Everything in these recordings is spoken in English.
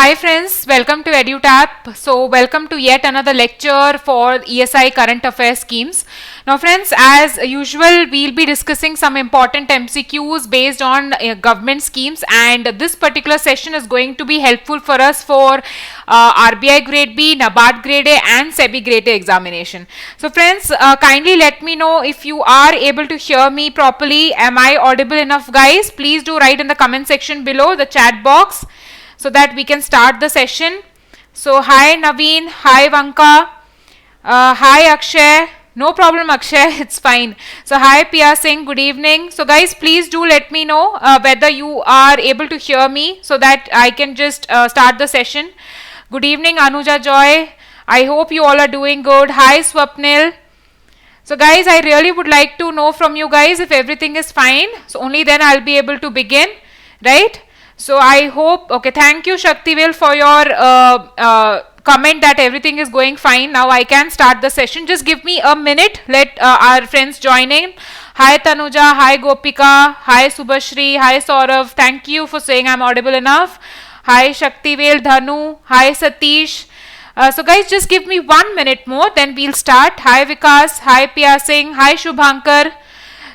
Hi friends, welcome to EduTap. So welcome to yet another lecture for ESI current affairs schemes. Now friends, as usual, we'll be discussing some important MCQs based on government schemes, and this particular session is going to be helpful for us for RBI Gr B, NABARD Gr A and SEBI Gr A examination. So friends, kindly let me know if you are able to hear me properly. Am I audible enough, guys? Please do write in the comment section below, the chat box, so that we can start the session. So hi Naveen, hi Vanka, hi Akshay. No problem Akshay, it's fine. So hi Pia Singh, good evening. So guys, please do let me know whether you are able to hear me so that I can just start the session. Good evening Anuja Joy, I hope you all are doing good. Hi Swapnil. So guys, I really would like to know from you guys if everything is fine. So only then I'll be able to begin, right? So I hope, okay, thank you Shaktivel for your comment that everything is going fine. Now I can start the session. Just give me a minute. Let our friends join in. Hi Tanuja, hi Gopika, hi Subhashri, hi Saurav. Thank you for saying I'm audible enough. Hi Shaktivel, Dhanu, hi Satish. So guys, just give me 1 minute more, then we'll start. Hi Vikas, hi Pia Singh, hi Shubhankar.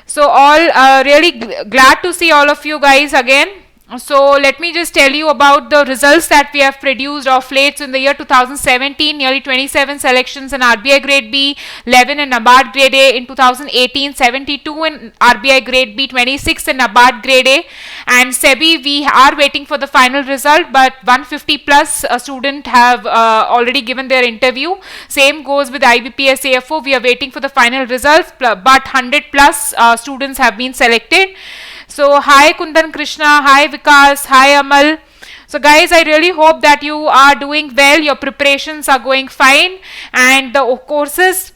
So all really glad to see all of you guys again. So let me just tell you about the results that we have produced of late. So in the year 2017, nearly 27 selections in RBI Gr B, 11 in NABARD Gr A. In 2018, 72 in RBI Gr B, 26 in NABARD Gr A. And SEBI, we are waiting for the final result, but 150 plus students have already given their interview. Same goes with IBPS AFO. We are waiting for the final results, but 100 plus students have been selected. So hi Kundan Krishna, hi Vikas, hi Amal. So guys, I really hope that you are doing well, your preparations are going fine, and the courses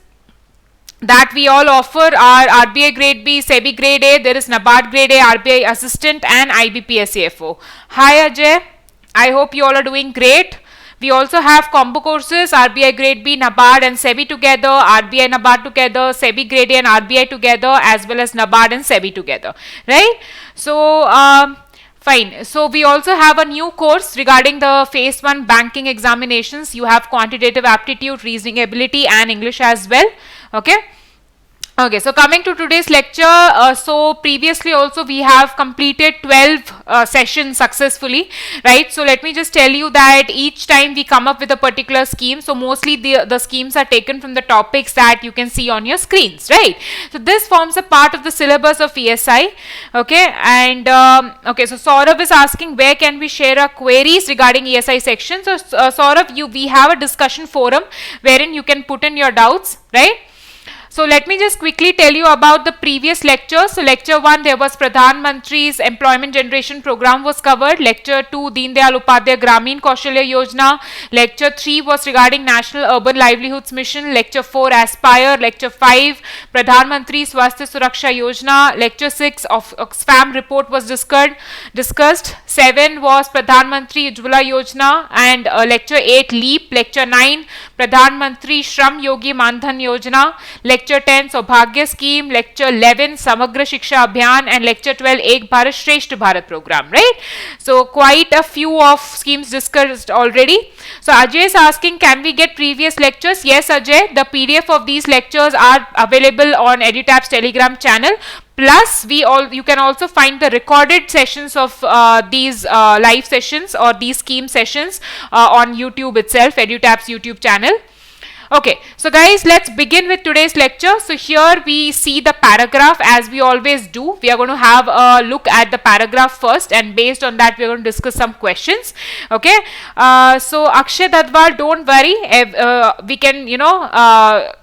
that we all offer are RBI Gr B, SEBI Gr A, there is NABARD Gr A, RBI Assistant and IBPS AFO. Hi Ajay, I hope you all are doing great. We also have combo courses, RBI Gr B, NABARD and SEBI together, RBI NABARD together, SEBI Gr A and RBI together, as well as NABARD and SEBI together, right? So, fine. So, we also have a new course regarding the phase 1 banking examinations. You have quantitative aptitude, reasoning ability and English as well, okay? Okay, so coming to today's lecture, so previously also we have completed 12 sessions successfully, right? So let me just tell you that each time we come up with a particular scheme, so mostly the schemes are taken from the topics that you can see on your screens, right? So this forms a part of the syllabus of ESI, okay? And okay, so Saurav is asking where can we share our queries regarding ESI section. So Saurav, we have a discussion forum wherein you can put in your doubts, right? So let me just quickly tell you about the previous lectures. So lecture 1, there was Pradhan Mantri's Employment Generation Program was covered. Lecture 2, Deen Dayal Upadhyay Gramin Kaushalya Yojana. Lecture 3 was regarding National Urban Livelihoods Mission. Lecture 4, Aspire. Lecture 5, Pradhan Mantri Swasthya Suraksha Yojana. Lecture 6 of Oxfam report was discussed. 7 was Pradhan Mantri Ujjwala Yojana, and lecture 8, LEAP. Lecture 9, Pradhan Mantri Shram Yogi Mandhan Yojana. Lecture 10, Saubhagya Scheme. Lecture 11, Samagra Shiksha Abhiyan, and Lecture 12, Ek Bharat Shresth Bharat program, right? So quite a few of schemes discussed already. So Ajay is asking, can we get previous lectures? Yes Ajay, the PDF of these lectures are available on EduTap's Telegram channel. Plus, you can also find the recorded sessions of these live sessions or these scheme sessions on YouTube itself, EduTap's YouTube channel. Okay, so guys, let's begin with today's lecture. So here we see the paragraph as we always do. We are going to have a look at the paragraph first, and based on that we are going to discuss some questions. Okay, so Akshay Dadwal, don't worry, we can, you know,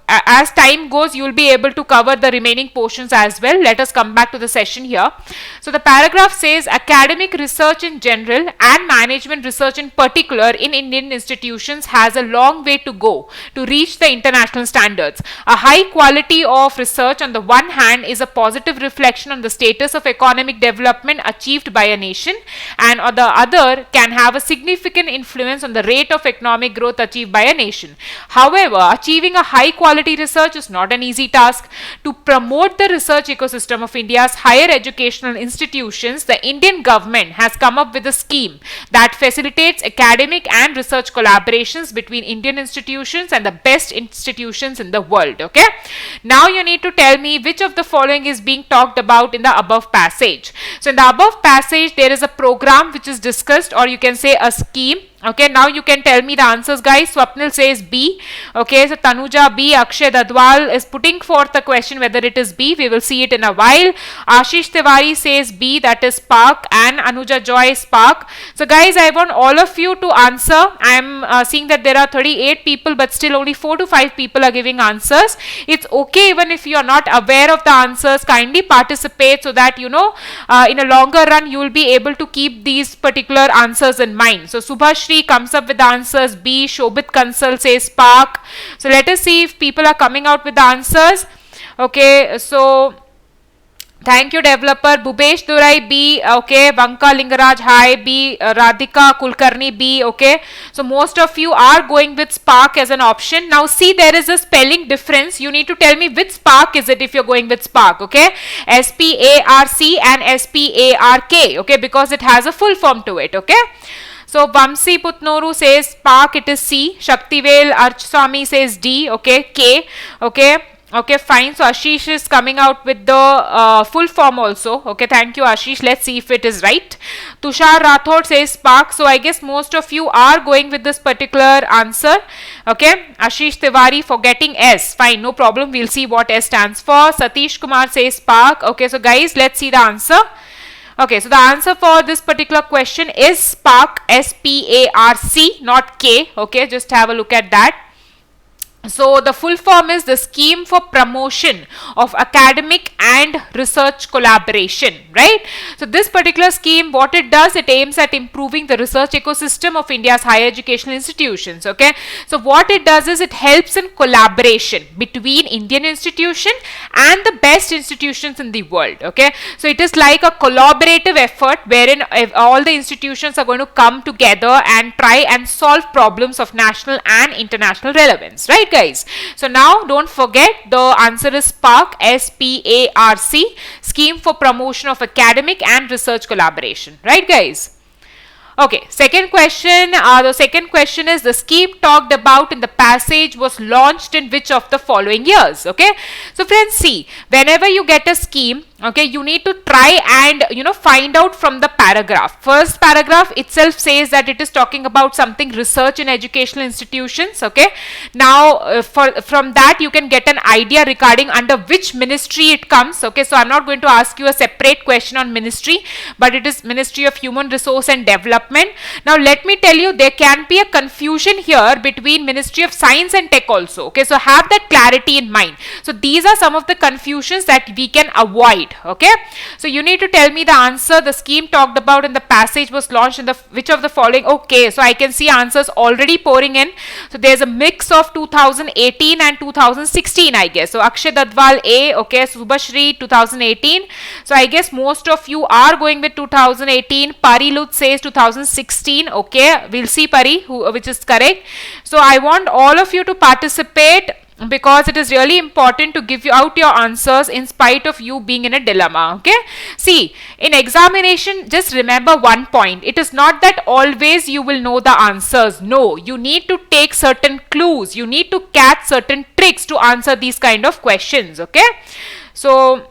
as time goes, you will be able to cover the remaining portions as well. Let us come back to the session here. So the paragraph says, academic research in general and management research in particular in Indian institutions has a long way to go to reach the international standards. A high quality of research on the one hand is a positive reflection on the status of economic development achieved by a nation, and on the other can have a significant influence on the rate of economic growth achieved by a nation. However, achieving a high quality quality research is not an easy task. To promote the research ecosystem of India's higher educational institutions, the Indian government has come up with a scheme that facilitates academic and research collaborations between Indian institutions and the best institutions in the world. Okay, now you need to tell me which of the following is being talked about in the above passage. So in the above passage, there is a program which is discussed, or you can say a scheme. Okay, now you can tell me the answers, guys. Swapnil says B. Okay, so Tanuja B. Akshay Dadwal is putting forth the question whether it is B. We will see it in a while. Ashish Tiwari says B, that is Spark, and Anuja Joy Spark. So guys, I want all of you to answer. I am seeing that there are 38 people, but still only 4 to 5 people are giving answers. It's okay even if you are not aware of the answers. Kindly participate so that you know in a longer run you will be able to keep these particular answers in mind. So Subhashri comes up with the answers B. Shobit Kansal says Spark. So let us see if people are coming out with the answers. Okay, so thank you, developer. Bhubesh Durai B. Okay, Vanka Lingaraj Hi B. Radhika Kulkarni B. Okay, so most of you are going with Spark as an option. Now see, there is a spelling difference. You need to tell me which Spark is it if you're going with Spark. Okay, S-P-A-R-C and S-P-A-R-K. Okay, because it has a full form to it. Okay. So Vamsi Putnoru says Spark, it is C. Shaktivel Archswamy says D. Okay, K. Okay. Okay, fine. So Ashish is coming out with the full form also. Okay, thank you, Ashish. Let's see if it is right. Tushar Rathod says Spark. So I guess most of you are going with this particular answer. Okay, Ashish Tiwari for getting S. Fine, no problem. We'll see what S stands for. Satish Kumar says Spark. Okay, so guys, let's see the answer. Okay, so the answer for this particular question is Spark, S-P-A-R-C, not K. Okay, just have a look at that. So the full form is the Scheme for Promotion of Academic and Research Collaboration, right? So this particular scheme, what it does, it aims at improving the research ecosystem of India's higher educational institutions, okay? So what it does is it helps in collaboration between Indian institution and the best institutions in the world, okay? So it is like a collaborative effort wherein all the institutions are going to come together and try and solve problems of national and international relevance, right, guys? So now don't forget the answer is Spark, S-P-A-R-C, Scheme for Promotion of Academic and Research Collaboration, right, guys? Okay, second question. The second question is the scheme talked about in the passage was launched in which of the following years? Okay, so friends, see, whenever you get a scheme, okay, you need to try and find out from the paragraph. First paragraph itself says that it is talking about something research in educational institutions. Okay, now from that you can get an idea regarding under which ministry it comes. Okay, so I'm not going to ask you a separate question on ministry, but it is Ministry of Human Resource and Development. Now let me tell you, there can be a confusion here between Ministry of Science and Tech also. Okay, so have that clarity in mind. So these are some of the confusions that we can avoid. Okay, so you need to tell me the answer. The scheme talked about in the passage was launched in the which of the following? Okay, so I can see answers already pouring in. So there's a mix of 2018 and 2016, I guess. So Akshay Dadwal A. Okay, Subhashri 2018. So I guess most of you are going with 2018. Parilut says 2016. Okay, we'll see Pari, which is correct. So I want all of you to participate, because it is really important to give you out your answers in spite of you being in a dilemma. Okay, see, in examination, just remember one point. It is not that always you will know the answers. No, you need to take certain clues. You need to catch certain tricks to answer these kind of questions. Okay, so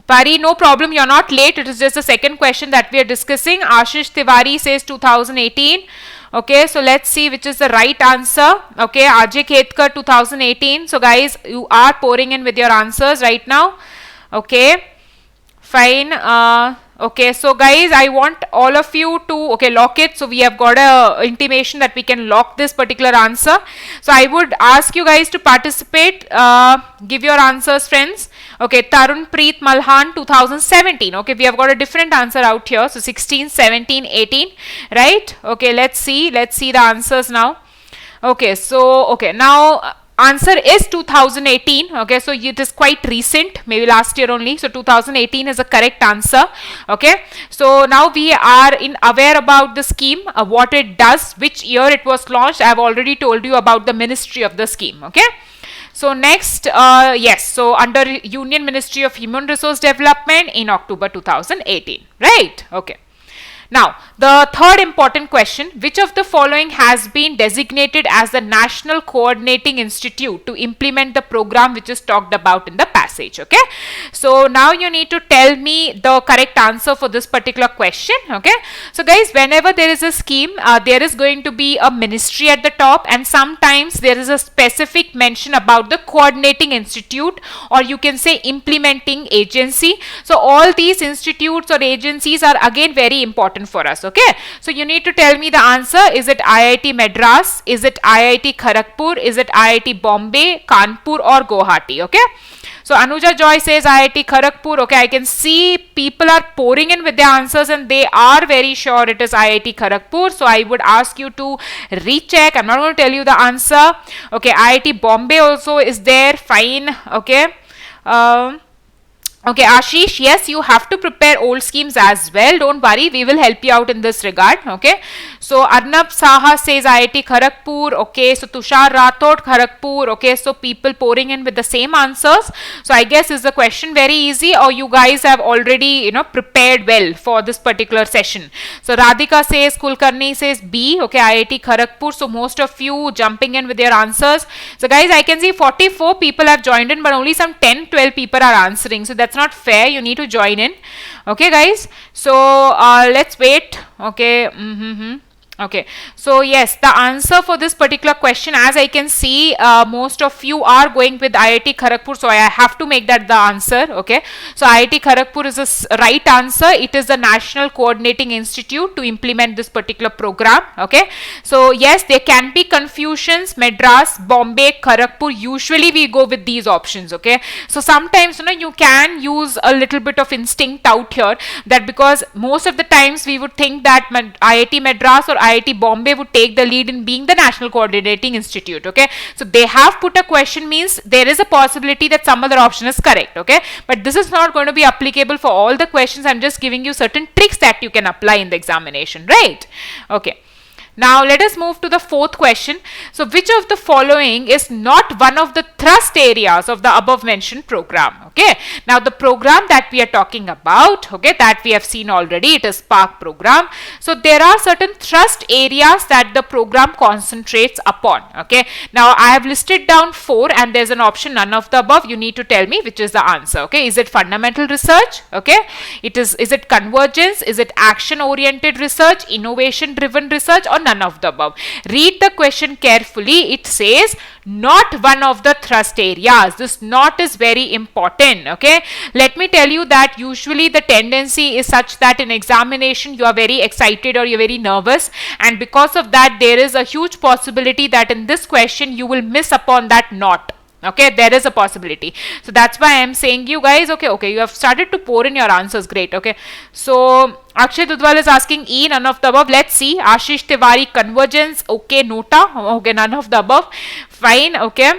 Pari, no problem, you're not late. It is just the second question that we are discussing. Ashish Tiwari says 2018. Okay, so let's see which is the right answer. Okay, RJ Khetkar 2018. So guys, you are pouring in with your answers right now. Okay, fine. Okay, so guys, I want all of you to lock it. So we have got a intimation that we can lock this particular answer. So I would ask you guys to participate. Give your answers, friends. Okay, Tarun Preet Malhan 2017. Okay, we have got a different answer out here. So 16, 17, 18, right? Okay, let's see the answers now. Okay, so now answer is 2018. Okay, so it is quite recent, maybe last year only. So 2018 is a correct answer. Okay, so now we are aware about the scheme, what it does, which year it was launched. I have already told you about the ministry of the scheme. Okay, So next, yes, so under Union Ministry of Human Resource Development in October 2018, right? Okay. Now, the third important question, which of the following has been designated as the National Coordinating Institute to implement the program which is talked about in the passage, okay? So, now you need to tell me the correct answer for this particular question, okay? So, guys, whenever there is a scheme, there is going to be a ministry at the top, and sometimes there is a specific mention about the coordinating institute, or you can say implementing agency. So, all these institutes or agencies are again very important for us, okay? So you need to tell me the answer. Is it IIT Madras? Is it IIT Kharagpur? Is it IIT Bombay, Kanpur or Guwahati, okay? So Anuja Joy says IIT Kharagpur, okay? I can see people are pouring in with their answers and they are very sure it is IIT Kharagpur. So I would ask you to recheck. I'm not going to tell you the answer, okay? IIT Bombay also is there, fine, okay? Okay, Ashish, yes, you have to prepare old schemes as well. Don't worry, we will help you out in this regard. Okay, so Arnab Saha says IIT Kharagpur. Okay, so Tushar Rathod, Kharagpur. Okay, so people pouring in with the same answers. So I guess is the question very easy, or you guys have already prepared well for this particular session. So Radhika says, Kulkarni says B. Okay, IIT Kharagpur. So most of you jumping in with your answers. So guys, I can see 44 people have joined in, but only some 10-12 people are answering. So that's not fair. You need to join in. Okay, guys. So let's wait. Okay. Okay, so yes, the answer for this particular question, as I can see, most of you are going with IIT Kharagpur, so I have to make that the answer. Okay, so IIT Kharagpur is the right answer. It is the National Coordinating Institute to implement this particular program. Okay, so yes, there can be confusions. Madras, Bombay, Kharagpur, usually we go with these options. Okay, so sometimes you can use a little bit of instinct out here, that because most of the times we would think that IIT Madras or IIT Bombay would take the lead in being the National Coordinating Institute. Okay, so they have put a question, means there is a possibility that some other option is correct. Okay, but this is not going to be applicable for all the questions. I'm just giving you certain tricks that you can apply in the examination, right? Okay. Now let us move to the fourth question. So which of the following is not one of the thrust areas of the above mentioned program? Okay, now the program that we are talking about, okay, that we have seen already, it is Spark program. So there are certain thrust areas that the program concentrates upon. Okay, now I have listed down 4 and there's an option none of the above. You need to tell me which is the answer. Okay, is it fundamental research? Okay, is it convergence? Is it action oriented research, innovation driven research, or none of the above? Read the question carefully. It says not one of the thrust areas. This not is very important. Okay, let me tell you that usually the tendency is such that in examination you are very excited or you're very nervous, and because of that there is a huge possibility that in this question you will miss upon that not. Okay, there is a possibility. So that's why I am saying you guys, okay, you have started to pour in your answers. Great. Okay, so Akshay Dudwal is asking E, none of the above. Let's see. Ashish Tiwari, convergence. Okay, Nota. Okay, none of the above. Fine. Okay.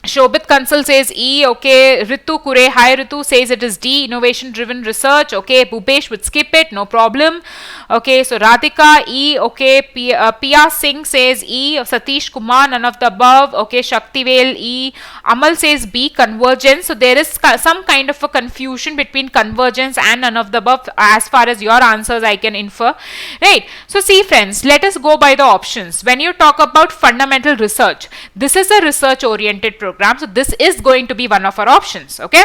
Shobit Kansal says E. Okay, Ritu Kure, hi Ritu, says it is D, innovation driven research. Okay, Bhupesh would skip it, no problem. Okay, so Radhika E. Okay, Pia Singh says E. Satish Kumar, none of the above. Okay, Shaktivel E. Amal says B, convergence. So there is some kind of a confusion between convergence and none of the above as far as your answers I can infer, right? So see friends, let us go by the options. When you talk about fundamental research, this is a research oriented program. So this is going to be one of our options. Okay,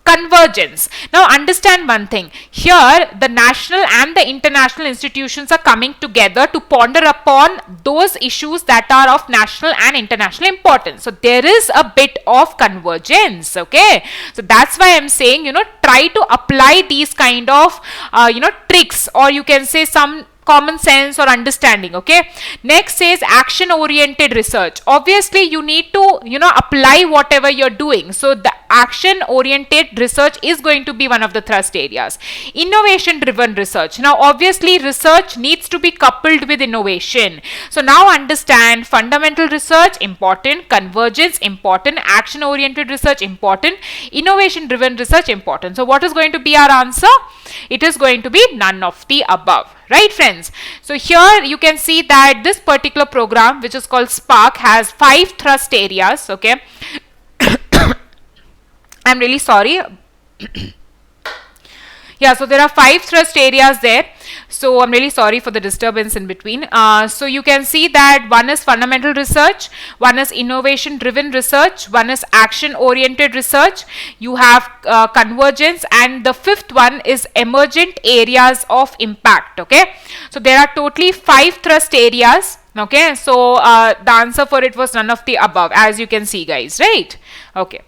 convergence. Now understand one thing here, the national and the international institutions are coming together to ponder upon those issues that are of national and international importance. So there is a bit of convergence. Okay, so that's why I'm saying try to apply these kind of tricks, or you can say some common sense or understanding. Okay, next says action oriented research. Obviously you need to apply whatever you're doing. So action oriented research is going to be one of the thrust areas. Innovation driven research. Now obviously research needs to be coupled with innovation. So now understand, fundamental research important, convergence important, action oriented research important, innovation driven research important. So what is going to be our answer? It is going to be none of the above. Right, friends? So here you can see that this particular program, which is called Spark, has 5 thrust areas. Okay. I'm really sorry. Yeah, so there are 5 thrust areas there. So I'm really sorry for the disturbance in between. So you can see that one is fundamental research, one is innovation driven research, one is action oriented research, you have convergence, and the 5th one is emergent areas of impact. Okay, so there are totally 5 thrust areas. Okay, so the answer for it was none of the above, as you can see, guys, right? Okay.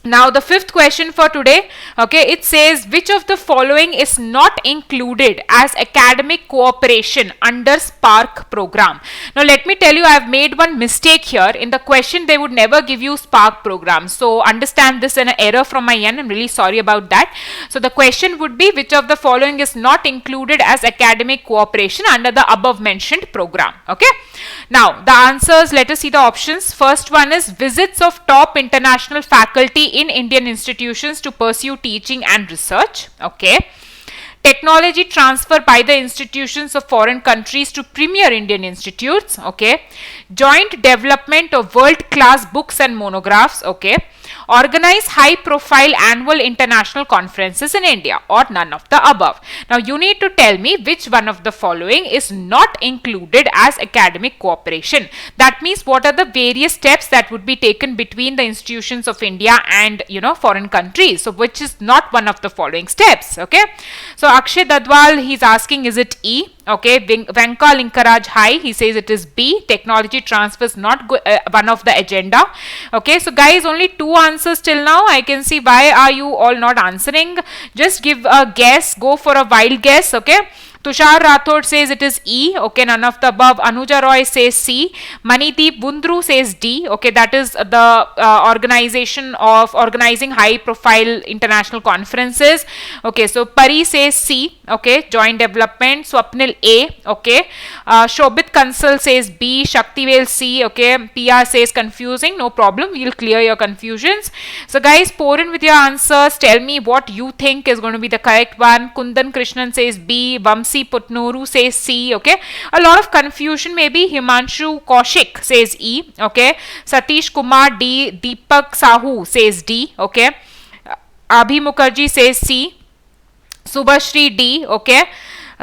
Now the 5th question for today, okay, it says which of the following is not included as academic cooperation under Spark program. Now let me tell you, I have made one mistake here. In the question they would never give you Spark program, so understand this, an error from my end. I'm really sorry about that. So the question would be which of the following is not included as academic cooperation under the above mentioned program. Okay, now the answers, let us see the options. First one is visits of top international faculty in Indian institutions to pursue teaching and research. Okay. Technology transfer by the institutions of foreign countries to premier Indian institutes. Okay. Joint development of world-class books and monographs. Okay. Organize high-profile annual international conferences in India, or none of the above. Now you need to tell me which one of the following is not included as academic cooperation. That means what are the various steps that would be taken between the institutions of India and foreign countries. So which is not one of the following steps. Okay. So Akshay Dadwal, he's asking, is it E? Okay. Venka Linkaraj, hi, he says it is B. Technology transfer is not one of the agenda. Okay. So guys, only 2 answers till now. I can see why are you all not answering. Just give a guess, go for a wild guess. Okay. Tushar Rathod says it is E. Okay, none of the above. Anuja Roy says C. Manideep Bundru says D. Okay, that is the organization of organizing high profile international conferences. Okay, so Pari says C. Okay, joint development. Swapnil A. Okay, Shobit Kansal says B. Shaktivel C. Okay, PR says confusing. No problem, we'll clear your confusions. So guys, pour in with your answers. Tell me what you think is going to be the correct one. Kundan Krishnan says B. Vamsi Putnuru says C. Okay, a lot of confusion maybe. Himanshu Kaushik says E. Okay, Satish Kumar D. Deepak Sahu says D. Okay, Abhi Mukherjee says C. Subhashri D. Okay,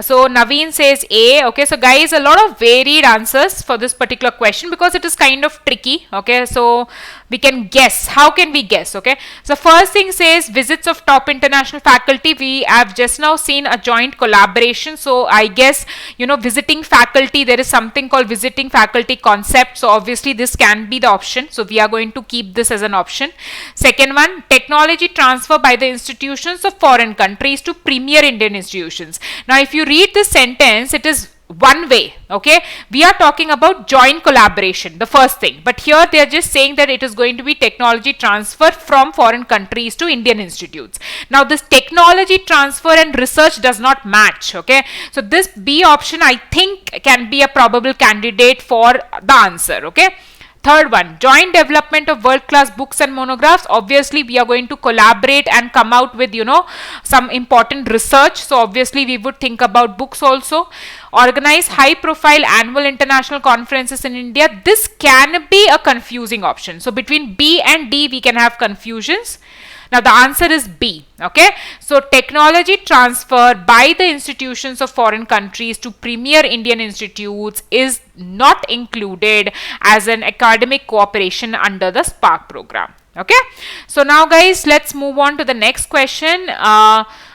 so Naveen says A. Okay, so guys, a lot of varied answers for this particular question because it is kind of tricky. Okay, so we can guess. How can we guess? Okay, so first thing says visits of top international faculty. We have just now seen a joint collaboration, so I guess visiting faculty, there is something called visiting faculty concept, so obviously this can be the option, so we are going to keep this as an option. Second one, technology transfer by the institutions of foreign countries to premier Indian institutions. Now if you read this sentence, it is one way. Okay, we are talking about joint collaboration, the first thing, but here they are just saying that it is going to be technology transfer from foreign countries to Indian institutes. Now this technology transfer and research does not match. Okay, so this B option I think can be a probable candidate for the answer. Okay, third one, joint development of world-class books and monographs. Obviously we are going to collaborate and come out with some important research, so obviously we would think about books also. Organize high-profile annual international conferences in India. This can be a confusing option, so between B and D we can have confusions. Now the answer is B. Okay, so technology transfer by the institutions of foreign countries to premier Indian institutes is not included as an academic cooperation under the Spark program. Okay, so now guys, let's move on to the next question.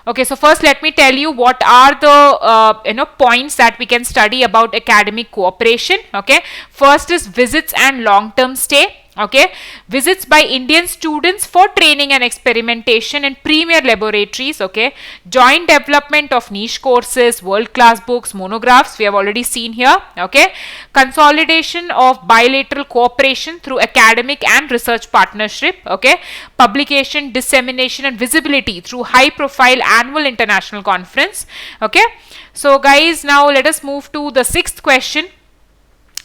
Okay, so first let me tell you what are the points that we can study about academic cooperation. Okay, first is visits and long-term stay. Okay, visits by Indian students for training and experimentation in premier laboratories. Okay, joint development of niche courses, world-class books, monographs, we have already seen here. Okay, consolidation of bilateral cooperation through academic and research partnership. Okay, publication, dissemination and visibility through high-profile annual international conference. Okay, so guys, now let us move to the sixth question.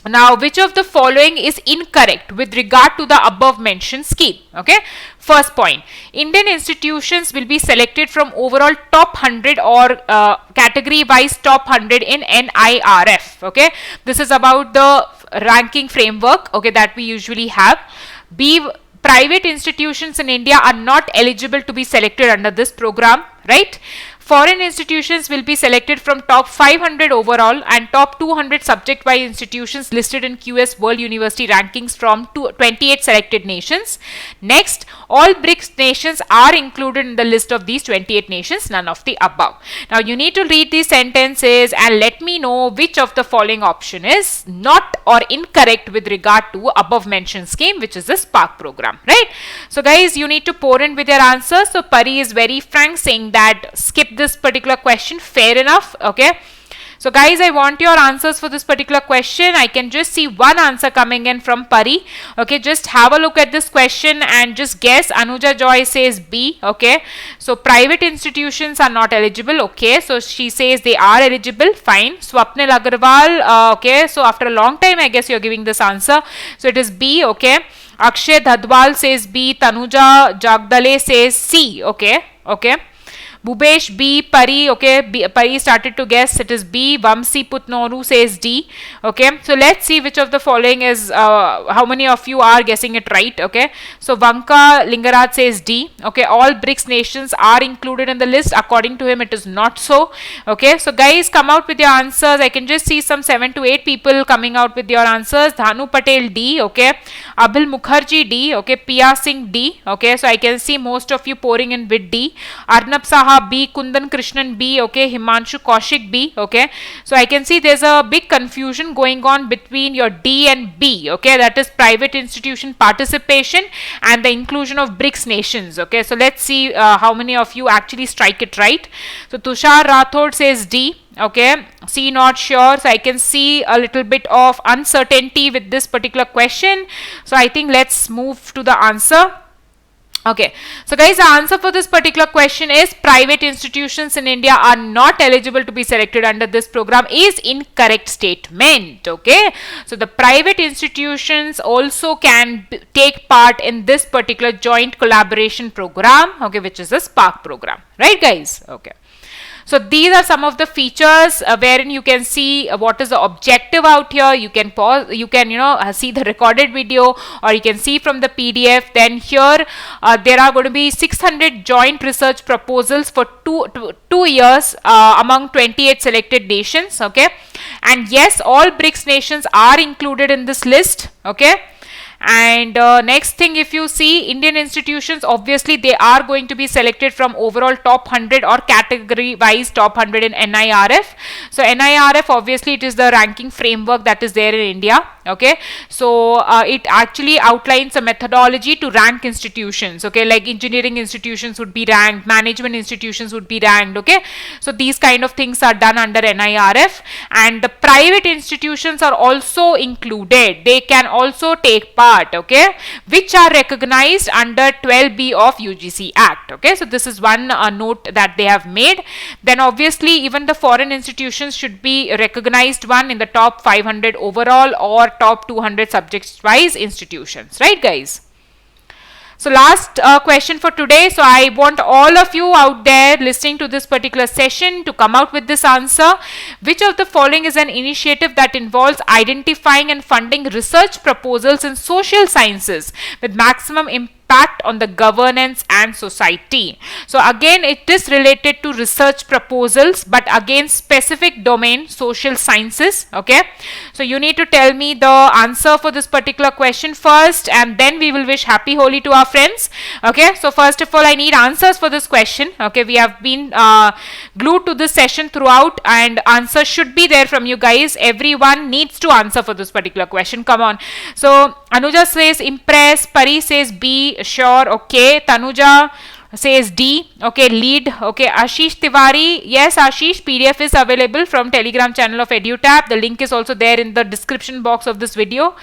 Now, which of the following is incorrect with regard to the above mentioned scheme? Okay, first point, Indian institutions will be selected from overall top 100 or category wise top 100 in NIRF. Okay, this is about the ranking framework, okay, that we usually have. B, private institutions in India are not eligible to be selected under this program, right? Foreign institutions will be selected from top 500 overall and top 200 subject-wise institutions listed in QS World University Rankings from 28 selected nations. Next, all BRICS nations are included in the list of these 28 nations, none of the above. Now, you need to read these sentences and let me know which of the following option is not or incorrect with regard to above mentioned scheme, which is the Spark program, right? So, guys, you need to pour in with your answers. So, Pari is very frank saying that skip this particular question, fair enough. Okay, so guys, I want your answers for this particular question. I can just see one answer coming in from Pari. Okay, just have a look at this question and just guess. Anuja Joy says B. Okay, so private institutions are not eligible. Okay, so she says they are eligible. Fine. Swapnil Agarwal, okay, so after a long time I guess you're giving this answer, so it is B. Okay, Akshay Dhadwal says B. Tanuja Jagdale says C. Okay, okay, Bhubesh B. Pari, okay, Pari started to guess, it is B. Vamsi Putnoru says D. Okay, so let's see which of the following is, how many of you are guessing it right. Okay, so Vanka Lingaraj says D. Okay, all BRICS nations are included in the list. According to him, it is not so. Okay, so guys, come out with your answers. I can just see some 7 to 8 people coming out with your answers. Dhanu Patel D. Okay, Abhil Mukherjee D. Okay, Pia Singh D. Okay, so I can see most of you pouring in with D. Arnab Saha B, Kundan Krishnan B, okay, Himanshu Kaushik B. Okay, so I can see there's a big confusion going on between your D and B. Okay, that is private institution participation and the inclusion of BRICS nations. Okay, so let's see how many of you actually strike it right. So Tushar Rathod says D. Okay, C, not sure. So I can see a little bit of uncertainty with this particular question. So I think let's move to the answer. Okay, so guys, the answer for this particular question is private institutions in India are not eligible to be selected under this program is incorrect statement. Okay, so the private institutions also can take part in this particular joint collaboration program, okay, which is the Spark program, right guys? Okay. So these are some of the features wherein you can see what is the objective out here. You can pause, you can see the recorded video, or you can see from the PDF. Then here there are going to be 600 joint research proposals for two years among 28 selected nations. Okay, and yes, all BRICS nations are included in this list. Okay. And next thing, if you see Indian institutions, obviously they are going to be selected from overall top 100 or category wise top 100 in NIRF. So NIRF, obviously it is the ranking framework that is there in India. Okay, so it actually outlines a methodology to rank institutions. Okay, like engineering institutions would be ranked, management institutions would be ranked. Okay, so these kind of things are done under NIRF, and the private institutions are also included. They can also take part, okay, which are recognized under 12B of UGC Act. Okay, so this is one note that they have made. Then obviously even the foreign institutions should be recognized one in the top 500 overall or top 200 subject wise institutions, right guys? So last question for today. So I want all of you out there listening to this particular session to come out with this answer. Which of the following is an initiative that involves identifying and funding research proposals in social sciences with maximum impact impact on the governance and society. So again, it is related to research proposals, but again specific domain, social sciences. Okay, so you need to tell me the answer for this particular question first, and then we will wish happy Holi to our friends. Okay, so first of all, I need answers for this question. Okay, we have been glued to this session throughout, and answers should be there from you guys. Everyone needs to answer for this particular question. Come on. So Anuja says impress, Pari says B, sure, okay. Tanuja says D, okay. Lead, okay. Ashish Tiwari, yes Ashish, PDF is available from Telegram channel of EduTap. The link is also there in the description box of this video.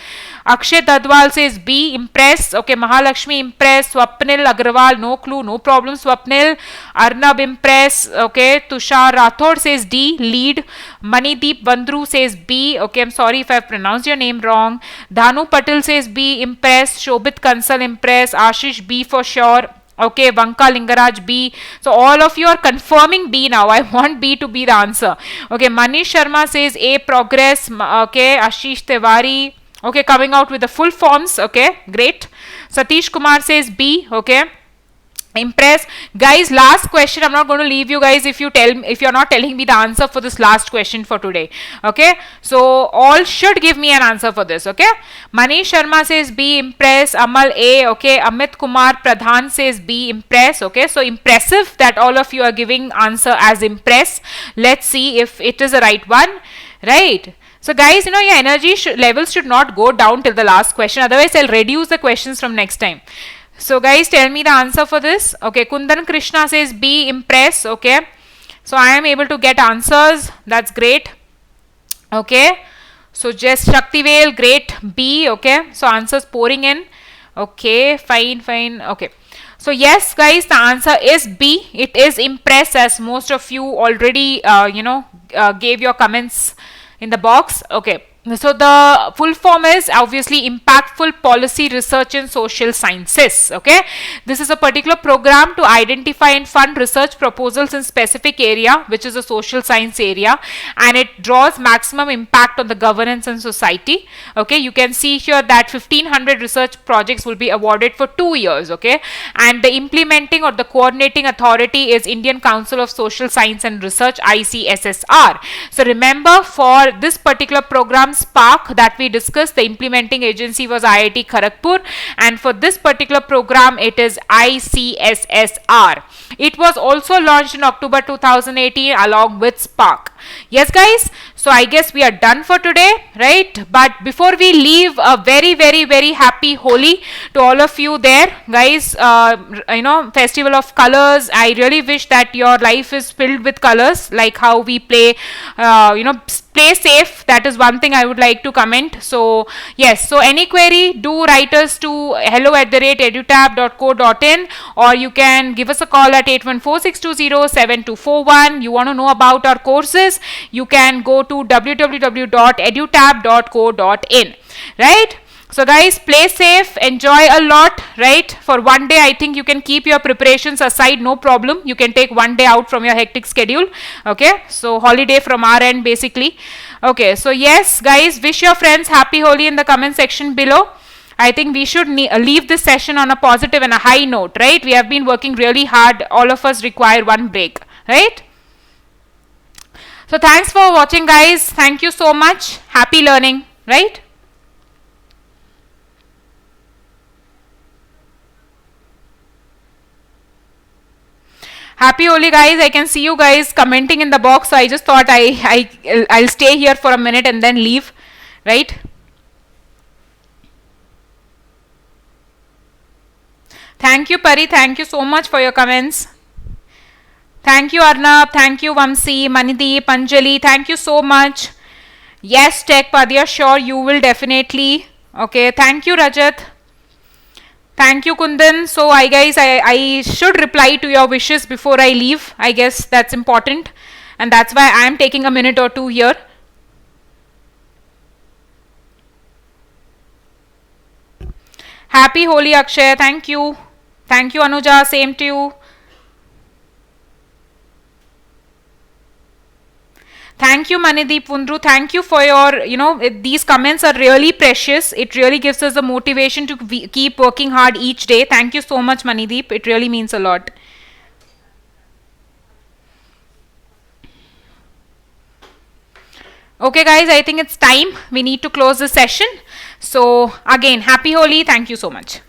Akshay Dadwal says B, impress, okay. Mahalakshmi, impress. Swapnil Agrawal, no clue, no problem Swapnil. Arnab, impress, okay. Tushar Rathod says D, lead. Manideep Bandru says B, okay. I'm sorry if I've pronounced your name wrong. Dhanu Patil says B, impress. Shobit Kansal, impress. Ashish, B for sure. Okay, Vanka Lingaraj, B. So all of you are confirming B now. I want B to be the answer. Okay, Manish Sharma says A, progress. Okay, Ashish Tiwari, okay, coming out with the full forms. Okay, great. Satish Kumar says B, okay. Impress. Guys, last question. I'm not going to leave you guys if you're not telling me the answer for this last question for today. Okay, so all should give me an answer for this. Okay, Manish Sharma says B, impress. Amal A, okay. Amit Kumar Pradhan says B, impress. Okay, so impressive that all of you are giving answer as impress. Let's see if it is the right one. Right. So guys, your energy levels should not go down till the last question. Otherwise, I'll reduce the questions from next time. So guys, tell me the answer for this. Okay, Kundan Krishna says B, impress. Okay, so I am able to get answers. That's great. Okay, so just Shaktivel, great. B, okay. So answers pouring in. Okay, fine. Okay. So yes, guys, the answer is B. It is impress, as most of you already, gave your comments in the box. Okay. So the full form is obviously impactful policy research in social sciences. Okay, this is a particular program to identify and fund research proposals in specific area, which is a social science area, and it draws maximum impact on the governance and society. Okay, you can see here that 1500 research projects will be awarded for 2 years. Okay, and the implementing or the coordinating authority is Indian Council of Social Science and Research, ICSSR. So remember, for this particular program Spark that we discussed, the implementing agency was IIT Kharagpur, and for this particular program it is ICSSR. It was also launched in October 2018 along with Spark. Yes guys, so I guess we are done for today, right? But before we leave, a very happy Holi to all of you there, guys. Festival of colors. I really wish that your life is filled with colors, like how we play, play safe. That is one thing I would like to comment. So yes, so any query, do write us to hello@edutab.co.in, or you can give us a call at 814-620-7241. You want to know about our courses, you can go to www.edutab.co.in, right? So guys, play safe, enjoy a lot, right? For one day, I think you can keep your preparations aside, no problem. You can take one day out from your hectic schedule. Okay, so holiday from our end basically. Okay, so yes guys, wish your friends happy Holi in the comment section below. I think we should leave this session on a positive and a high note, right? We have been working really hard. All of us require one break, right? So thanks for watching guys. Thank you so much. Happy learning, right? Happy Holi guys. I can see you guys commenting in the box, so I just thought I'll stay here for a minute and then leave, right? Thank you Pari, thank you so much for your comments. Thank you Arnab, thank you Vamsi, Manideep, Anjali, thank you so much. Yes, Tech Padya, sure you will definitely. Okay, thank you Rajat. Thank you Kundan. So I should reply to your wishes before I leave. I guess that's important, and that's why I am taking a minute or two here. Happy Holi Akshay. Thank you. Thank you Anuja. Same to you. Thank you, Manideep Vundru. Thank you for your, these comments are really precious. It really gives us the motivation to keep working hard each day. Thank you so much, Manideep. It really means a lot. Okay, guys, I think it's time. We need to close the session. So, again, happy Holi. Thank you so much.